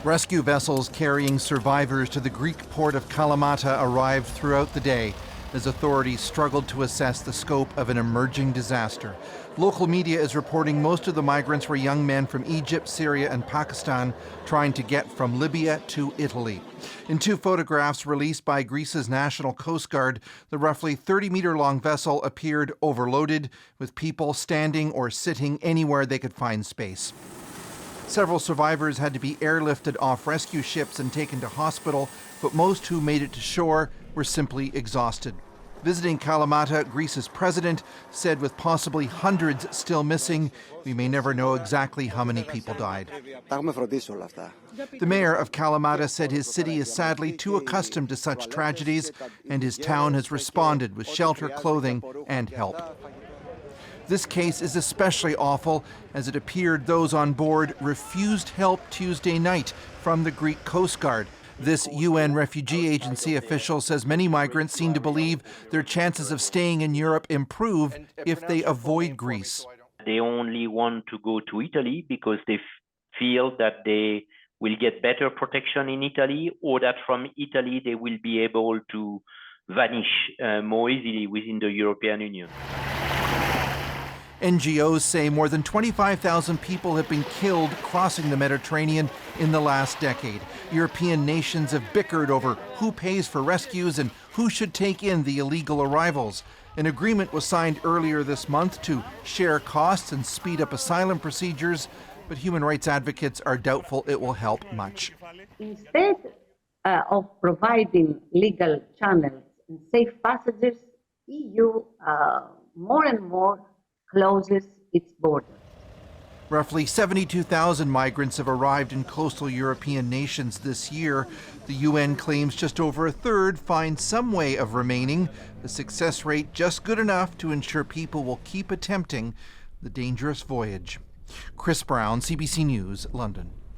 Rescue vessels carrying survivors to the Greek port of Kalamata arrived throughout the day as authorities struggled to assess the scope of an emerging disaster. Local media is reporting most of the migrants were young men from Egypt, Syria, and Pakistan trying to get from Libya to Italy. In two photographs released by Greece's National Coast Guard, the roughly 30-meter-long vessel appeared overloaded, with people standing or sitting anywhere they could find space. Several survivors had to be airlifted off rescue ships and taken to hospital, but most who made it to shore were simply exhausted. Visiting Kalamata, Greece's president said with possibly hundreds still missing, we may never know exactly how many people died. The mayor of Kalamata said his city is sadly too accustomed to such tragedies, and his town has responded with shelter, clothing, and help. This case is especially awful, as it appeared those on board refused help Tuesday night from the Greek Coast Guard. This UN refugee agency official says many migrants seem to believe their chances of staying in Europe improve if they avoid Greece. They only want to go to Italy because they feel that they will get better protection in Italy, or that from Italy they will be able to vanish more easily within the European Union. NGOs say more than 25,000 people have been killed crossing the Mediterranean in the last decade. European nations have bickered over who pays for rescues and who should take in the illegal arrivals. An agreement was signed earlier this month to share costs and speed up asylum procedures, but human rights advocates are doubtful it will help much. Instead of providing legal channels and safe passages, EU more and more closes its borders. Roughly 72,000 migrants have arrived in coastal European nations this year. The UN claims just over a third find some way of remaining, a success rate just good enough to ensure people will keep attempting the dangerous voyage. Chris Brown, CBC News, London.